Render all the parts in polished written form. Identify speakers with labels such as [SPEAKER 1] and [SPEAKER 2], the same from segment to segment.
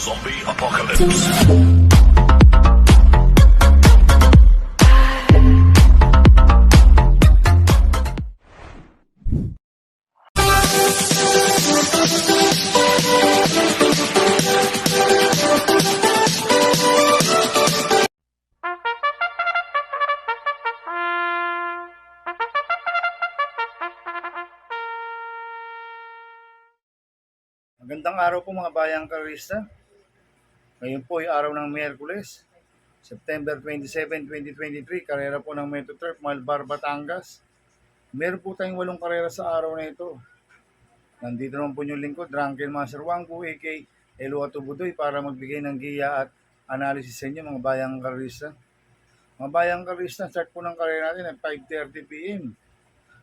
[SPEAKER 1] Zombie Apocalypse.
[SPEAKER 2] Magandang araw po mga bayang karista. Ngayon po ay araw ng Miyerkules, September 27, 2023, karera po ng Metro Turf, Malbar, Batangas. Meron po tayong 8 karera sa araw na ito. Nandito naman po yung lingkod, Drunken Master Wangpo, a.k.a. Eluato Budoy, para magbigay ng giya at analysis sa inyo mga bayang karista. Mga bayang karista, start po ng karera natin at 5:30 p.m.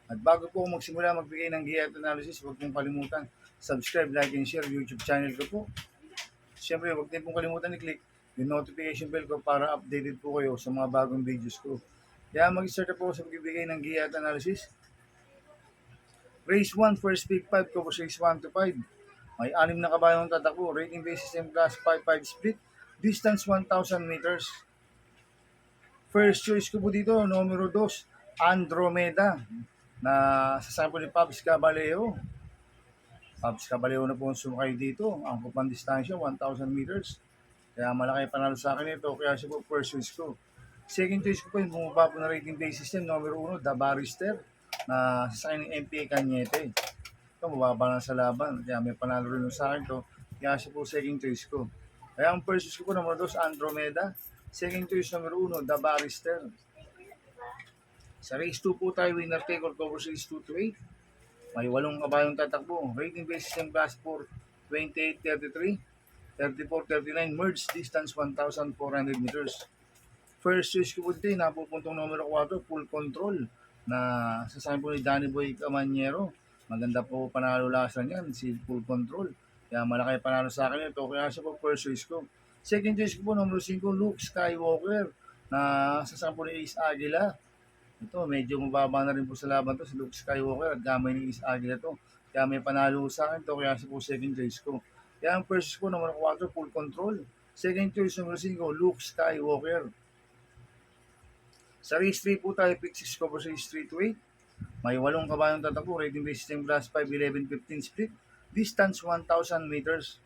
[SPEAKER 2] At bago po magsimula magbigay ng giya at analysis, huwag pong kalimutan subscribe, like, and share YouTube channel ko po. Siyempre, huwag din pong kalimutan i-click yung notification bell ko para updated po kayo sa mga bagong videos ko. Kaya mag-start na po sa pagbibigay ng giya at analysis. Race 1, first pick 5, cover 6, 1 to 5. May 6 na kabayong tatakbo, rating basis and class 5-5 split, distance 1,000 meters. First choice ko po dito, numero 2, Andromeda, na sa sample ni Pops Caballero. Pops Caballero na po ang sumakay dito. Ang kupang distansya, 1,000 meters. Kaya malaki panalo sa akin ito. Kaya siya po first choice ko. Second choice ko po yung bumaba po na rating base system. Numero 1, The Barrister, na sasakay ng MPA Cañete. Ito, mababa na sa laban. Kaya may panalo rin sa akin ito. Kaya siya po second choice ko. Kaya ang first choice ko po, numero 2, Andromeda. Second choice, numero 1, The Barrister. Sa race 2 po tayo, winner take or cover 6, 2 to 8. May 8 kabayong tatakbo. Rating basis ng class 4, 28-33, 34-39, merge distance 1,400 meters. First choice ko po dito, napupuntong numero 4, full control, na sasakin po ni Danny Boy Camanero. Maganda po panalo lasan yan, si full control. Kaya malaki panalo sa akin ito, kaya siya po first choice ko. Second choice ko po, numero 5, Luke Skywalker, na sasakin po ni Ace Aguila. Ito, medyo mababa na rin po sa laban to si Luke Skywalker at gamay ni Ace Aguila to. Kaya may panalo sa akin to, kaya siya po second choice ko. Kaya ang first ko, number 4, full control. Second choice, number 5, Luke Skywalker. Sa race 3 po tayo, pick 6 cover 6, 3 to 8. May 8 kabayong tatakbo, rating basis ng class 5, 11-15 split. Distance 1,000 meters.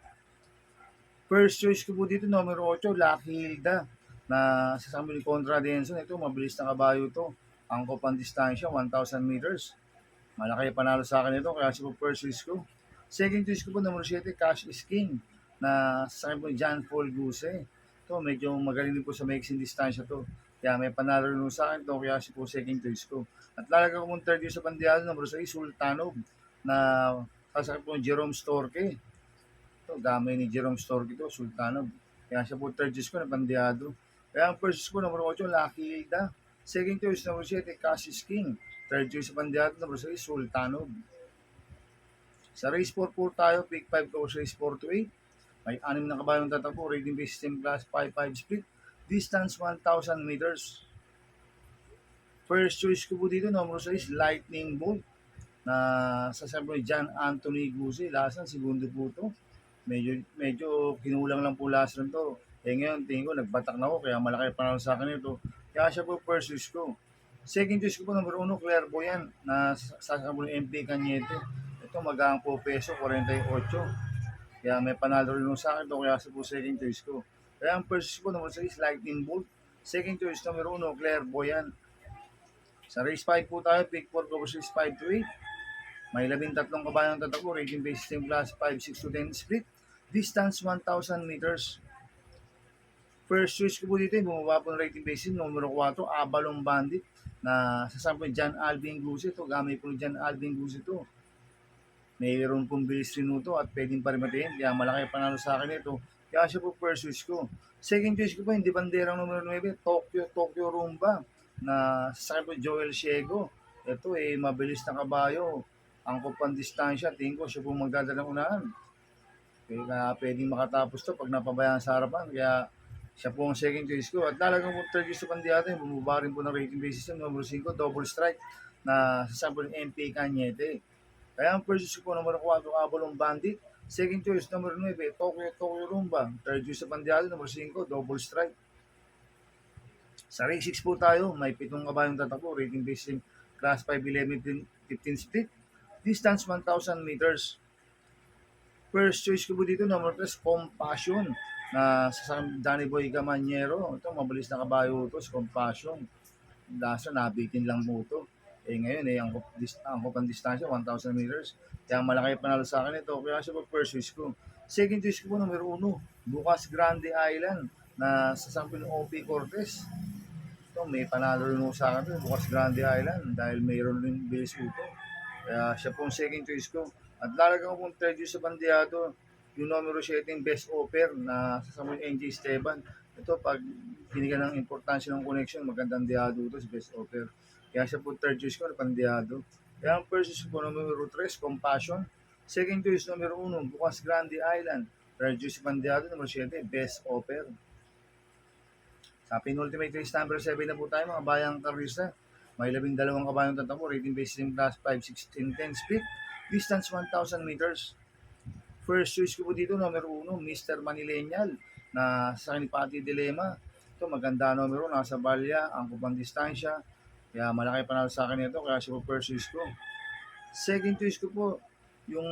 [SPEAKER 2] First choice ko po dito, number 8, Lucky Hilda, na sa sambil ni Contra Denson. Ito, mabilis na kabayo to. Ang kupang distansya, 1,000 meters. Malaki panalo sa akin ito, kaya siya po first choice ko. Second choice ko po, number 7, Cash is King, na sa akin po John Paul Guse. Ito, medyo magaling din po sa mixing distansya to. Kaya may panalo rin sa akin ito, kaya siya po second choice ko. At lalagay ko mong third choice sa bandiyado, number 6, Sultanov, na sa akin po Jerome Storke. Ito, gamay ni Jerome Storke ito, Sultanov. Kaya siya po third choice ko na bandiyado. Kaya ang first choice ko, number 8, Lucky Hilda. Second choice, number 7, Cassius King. Third choice sa bandiyado, number 6, Sultanov. Sa race 4 po tayo, pick 5 ko sa race 4 to 8. May 6 na kabayong tatakbo, rating base system class 5-5 split. Distance 1,000 meters. First choice ko po dito, number 6, Lightning Bolt, na sasabi ni John Anthony Guse. Lasan, segundo po ito. Medyo kinulang lang po lasan to. Ngayon, tingin ko, nagbatak na ako, kaya malaki panalo sa akin ito. Kaya siya po first choice ko. Second choice ko po, number 1, Clairvoyant, na sasabi ng MP Cañete. Ito, magang po peso, 48. Kaya may panalo rin sa akin ito, kaya siya po second choice ko. Kaya ang first choice ko, number 6, Lightning Bolt. Second choice, number 1, Clairvoyant. Sa race 5 po tayo, pick 4 cover 6, 5 to 8. May 13 kabayang tatakbo, rating base system class 5, 6 to 10 split. Distance 1,000 meters. First choice ko po dito, bumaba po ng rating basis, numero 4, Abalong Bandit, na sasabi po John Alvin Guse ito. Gamay po ni John Alvin Guse ito. Mayroon pong bilis rin ito at pwedeng parimatiin, kaya malaki panalo sa akin ito. Kaya siya po first choice ko. Second choice ko po, hindi banderang numero 9, Tokyo Rumba, na sasabi po Joel Ciego. Ito mabilis na kabayo. Ang kupang distansya, tingin ko siya po magdadalang unahan. Kaya pwedeng makatapos to pag napabayaan sa harapan. Kaya siya po ang second choice ko. At talagang po third choice sa bandiyado, bumaba rin po ng rating basis ng number 5, Double Strike, na sasabi ng MPA Cañete. Kaya ang first choice ko, number 4, Abalong Bandit, Second choice, number 9, Tokyo Rumba. Third choice sa Pandiado, number 5, Double Strike. Sa race 6 po tayo, may 7 kabayong tatakbo, rating based in class 5, 11, 15 split. Distance 1,000 meters. First choice ko po dito, number 3, Compassion na sa Danny Boy Camaniero. Ito, mabilis na kabayo ito, Compassion. Dasa, nabitin lang po ito. Ngayon, ang kupang distansya, 1,000 meters. Kaya malaki panalo sa akin ito. Kaya siya po first choice ko. Second choice ko po, number 1, Bukas Grande Island na sa San OP Cortez. Ito, may panalo rin sa akin ito, Bukas Grande Island dahil mayroon rin bilis ito. Kaya siya po ang second choice ko. At lalagyan ko pong third choice sa Bandiado, yung numero 7, Best Offer na sa Samuel NJ Esteban. Ito, pag binigyan ng importansya ng connection, magandang diado ito si Best Offer. Kaya siya po third choice ko na Bandiado. Kaya ang first choice ko, numero 3, Compassion. Second choice, numero 1, Bukas Grande Island. Third choice sa Bandiado, numero 7, Best Offer. Sa penultimate race number 7 na po tayo, mga bayang karista. May 12 kabayong tatakbo, rating based in class 5, 16, 10 speed. Distance 1,000 meters. First choice ko po dito, numero 1, Mr. Manileñal na sa Pati Dilema. Ito, maganda numero, nasa balya, ang kupang distansya. Kaya malaki panalo sa akin ito, kaya siya po first choice ko. Second choice ko po, yung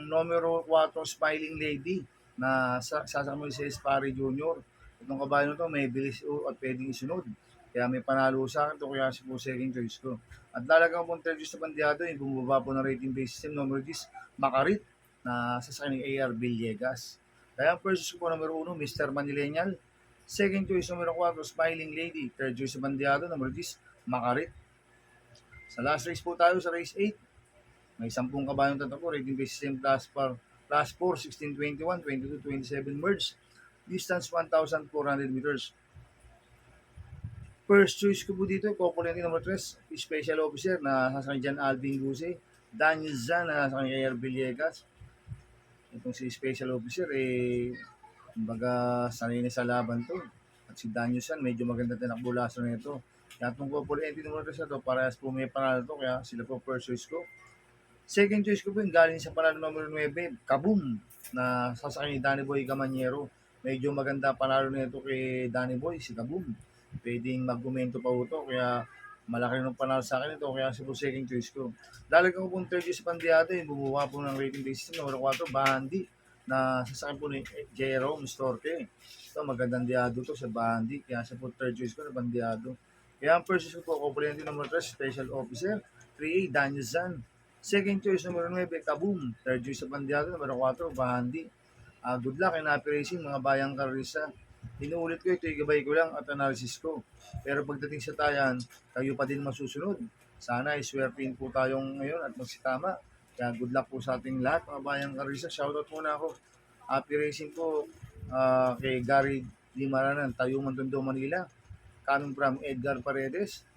[SPEAKER 2] numero 4, Smiling Lady na sa Samuel C. Espari Jr. Itong kabayo nito may bilis at pwedeng isunod. Kaya may panalo sa akin ito, kaya siya po second choice ko. At lalagyan ko pong third choice na Bandiado, yung bumaba po ng rating base system, numero 10, Macarit na sa AR Villegas. Kaya ang first choice ko po, numero 1, Mr. Manileñal. Second choice, numero 4, Smiling Lady. Third choice sa Bandiado, numero 10, Macarit. Sa last race po tayo, sa race 8, may 10 kabayong tatakbo, rating base system class 4, 16, 21, 22, 27 merge. Distance 1,400 meters. First choice ko po dito, Copoliente number 3, Special Officer na sa Jan Alvin Guse, Daniel Zan na sa AR Villegas. Itong si Special Officer, kumbaga sanay na sa laban to. At si Daniel Zan, medyo maganda tinakbo laso na ito. Kaya itong Copoliente number 3 na to, parehas po may panalo to, kaya sila po first choice ko. Second choice ko po yung galing sa panalo number 9, Kaboom na sasakay ni Danny Boy Camaniero. Medyo maganda panalo nito kay Danny Boy, si Kaboom. Pwedeng mag-gumento pa ito, kaya malaki ng panalo sa akin ito, kaya siya po second choice ko. Lalagyan ko pong third choice sa Pandiado, yung bumuha po ng rating basis number 4, Bandi, na sasakay po ni Jerome Storke. Ito, magandang diado to sa Bandi, kaya siya po third choice ko na Pandiado. Kaya ang first choice ko, Copoliente number 3, Special Officer, 3A, Daniel Zan. Second choice number 9, Kaboom. Third choice sa Pandiado, number 4, Bandi. Good luck in happy racing, mga bayang karisa. Inuulit ko ito, igabay ko lang at analysis ko. Pero pagdating sa tayan, kayo pa din masusunod. Sana iswertein po tayong ngayon at magsitama. Kaya good luck po sa ating lahat, mga bayang karisa. Shoutout muna ako. Happy racing po kay Gary Limaranan, Tayuman, Tondo, Manila. Coming from Edgar Paredes.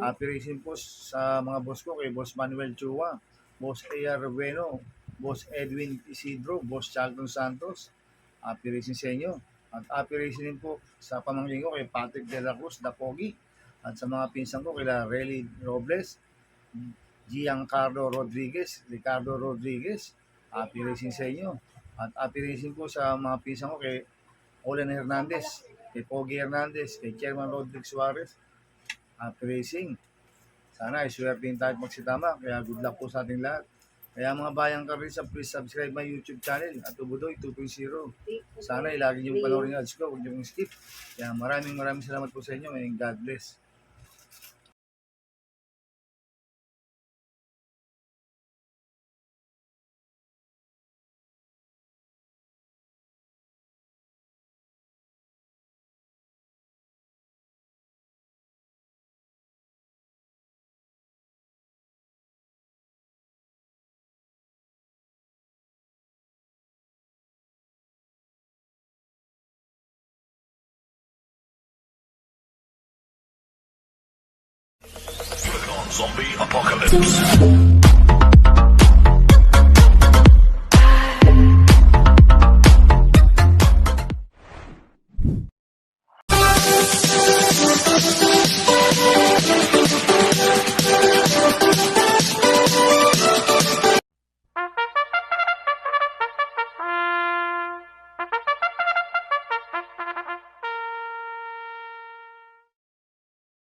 [SPEAKER 2] Happy racing po sa mga boss ko, kay Boss Manuel Chua, Boss A.R. Bueno, Boss Edwin Isidro, Boss Charlton Santos. Happy racing sa inyo. At happy racing din po sa pamangkin ko kay Patrick De La Cruz, Dapogi. At sa mga pinsan ko kay Relly Robles, Giancarlo Rodriguez, Ricardo Rodriguez. Happy racing sa inyo. At happy racing po sa mga pinsan ko kay Olen Hernandez, kay Pogi Hernandez, kay Chairman Rodrigue Suarez. Happy racing. Sana iswerte tayo magsitama. Kaya good luck po sa ating lahat. Kaya mga bayang karisa, please subscribe my YouTube channel at Ubudoy 2.0. Sana ilagi niyo panoorin yung ads ko, huwag niyo pong skip. Kaya maraming salamat po sa inyo and God bless.
[SPEAKER 1] Zombie Apocalypse.